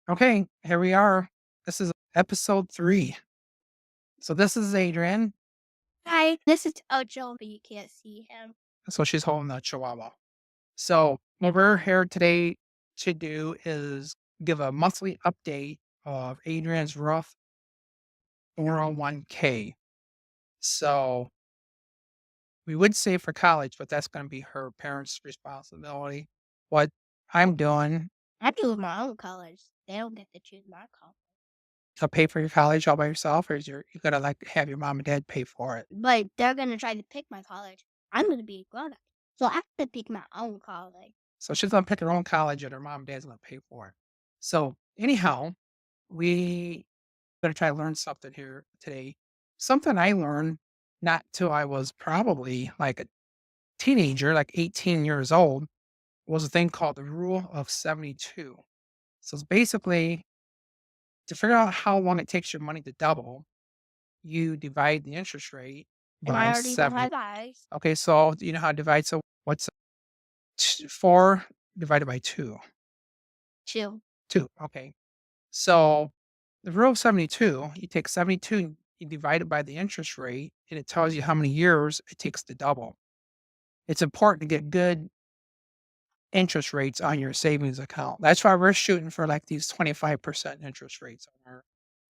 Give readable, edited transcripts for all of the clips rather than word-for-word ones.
Okay, here we are. This is episode 3. So this is Adrienne. Hi, this is Ojo, but you can't see him. So she's holding the chihuahua. So what we're here today to do is give a monthly update of Adrienne's Roth 401k. So we would say for college, but that's going to be her parents' responsibility. What I'm doing I do my own college. They don't get to choose my college. to pay for your college all by yourself, or is you gonna like have your mom and dad pay for it? But they're gonna try to pick my college. I'm gonna be a grown up. So I have to pick my own college. So she's gonna pick her own college and her mom and dad's gonna pay for it. So anyhow, we gonna try to learn something here today. Something I learned not till I was probably like a teenager, like 18 years old, was a thing called the rule of 72. So it's basically to figure out how long it takes your money to double, you divide the interest rate And I by already know 70. how guys. Okay, so you know how to divide. So what's 4 divided by 2? Chill. 2. Okay. So the rule of 72, you take 72 and you divide it by the interest rate, and it tells you how many years it takes to double. It's important to get good interest rates on your savings account. That's why we're shooting for like these 25% interest rates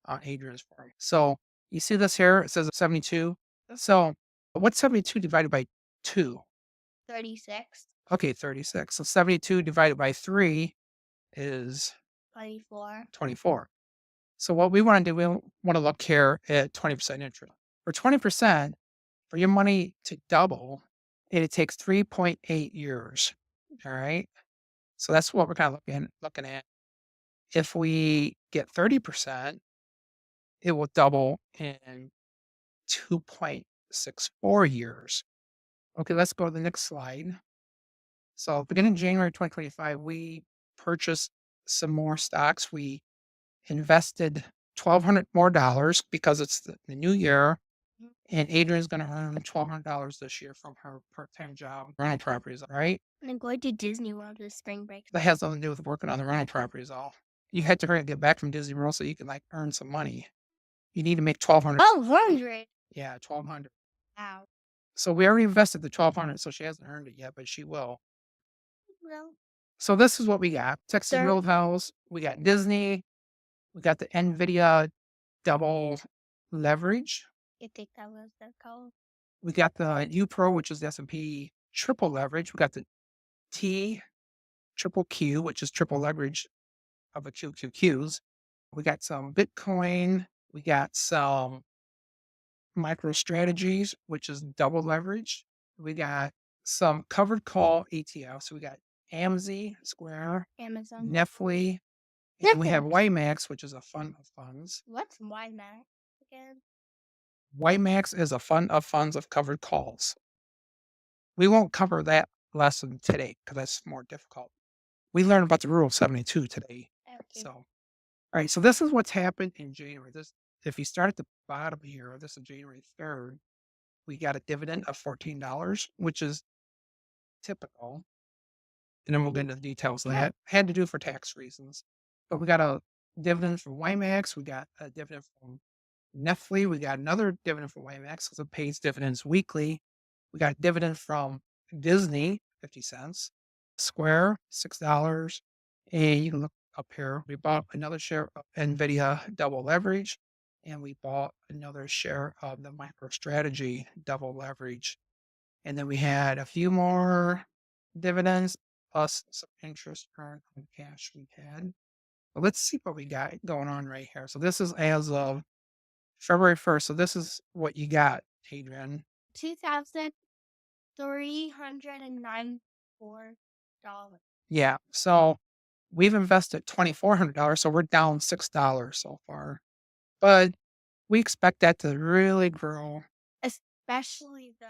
on Adrian's farm. So you see this here, it says 72. So what's 72 divided by 2? 36, Okay, 36. So 72 divided by 3 is 24. 24. So what we want to do, we want to look here at 20% interest. For 20%, for your money to double, it takes 3.8 years. All right. So that's what we're kind of looking at. If we get 30%, it will double in 2.64 years. Okay, let's go to the next slide. So beginning January 2025, we purchased some more stocks. We invested $1,200 more because it's the new year, and Adrian's gonna earn $1,200 this year from her part-time job, rental properties, right? And I'm going to Disney World this spring break. That has nothing to do with working on the rental properties all. You had to hurry and get back from Disney World so you can, like, earn some money. You need to make 1,200. 1,200. Yeah, 1,200. Wow. So we already invested the 1,200, so she hasn't earned it yet, but she will. Well, So this is what we got. Texas sir, Roadhouse, we got Disney, we got the NVIDIA double leverage. you think that was the code? We got the U Pro, which is the S&P triple leverage. We got the T triple Q, which is triple leverage of a QQQs. We got some Bitcoin. We got some micro strategies, which is double leverage. We got some covered call ETFs. We got AMZ, Square, Amazon. Nefli, and we have Netflix. WiMAX, which is a fund of funds. What's YMAX again? WiMAX is a fund of funds of covered calls. We won't cover that lesson today because that's more difficult. We learned about the rule of 72 today. Okay. So, all right. So this is what's happened in January. If you start at the bottom here, this is January 3rd, we got a dividend of $14, which is typical. And then we'll get into the details of that. Had to do for tax reasons. But we got a dividend from WiMAX. We got a dividend from Nefli. We got another dividend from WiMAX because it pays dividends weekly. We got a dividend from Disney, 50 cents. Square, $6. And you can look up here. We bought another share of NVIDIA double leverage, and we bought another share of the MicroStrategy double leverage. And then we had a few more dividends plus some interest earned on cash we had. But let's see what we got going on right here. So this is as of February 1st. So this is what you got, Adrienne. $2,394. Yeah. So we've invested $2,400. So we're down $6 so far. But we expect that to really grow. Especially the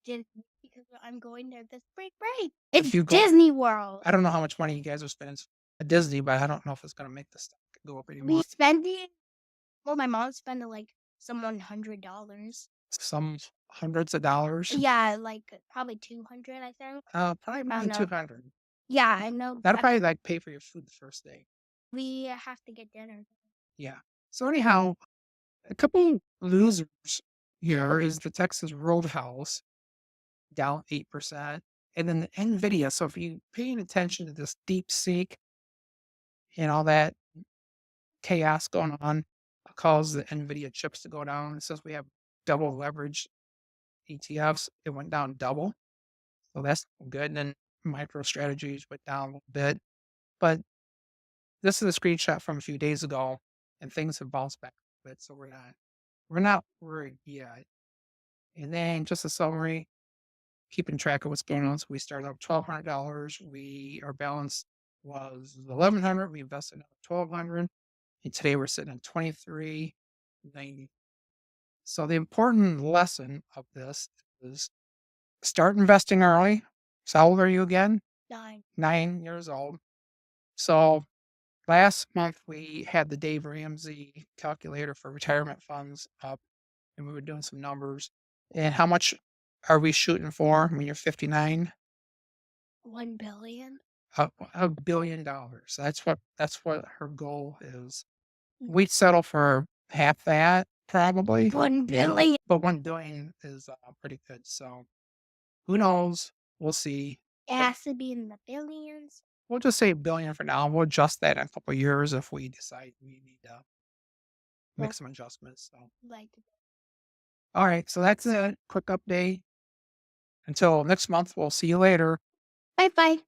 Disney, because I'm going there this spring break. If It's you go- Disney World. I don't know how much money you guys are spending at Disney, but I don't know if it's going to make the stock go up anymore. We spending, well, my mom's spending like some $100. Some hundreds of dollars. Yeah, like probably 200, I think. Probably more I than don't know. 200. Yeah, I know. That'll probably like pay for your food the first day. We have to get dinner. Yeah. So anyhow, a couple losers here is the Texas Roadhouse down 8%, and then the NVIDIA. So if you paying attention to this deep seek and all that chaos going on, caused the NVIDIA chips to go down. Since we have double leverage ETFs, it went down double. So that's good. And then micro strategies went down a little bit. But this is a screenshot from a few days ago, and things have bounced back a bit. So we're not worried yet. And then just a summary, keeping track of what's going on. So we started out $1,200. Our balance was 1,100. We invested another 1,200, and today we're sitting at 2390. So the important lesson of this is start investing early. So how old are you again? 9. 9 years old. So last month we had the Dave Ramsey calculator for retirement funds up, and we were doing some numbers. And how much are we shooting for when you're 59? 1 billion. $1 billion. That's what her goal is. Mm. We'd settle for half that probably, 1 billion. but 1 billion is pretty good. So who knows? We'll see. It has to be in the billions. We'll just say a billion for now. We'll adjust that in a couple of years if we decide we need to make Well, some adjustments. So, like, all right. So that's a quick update. Until next month, we'll see you later. bye bye.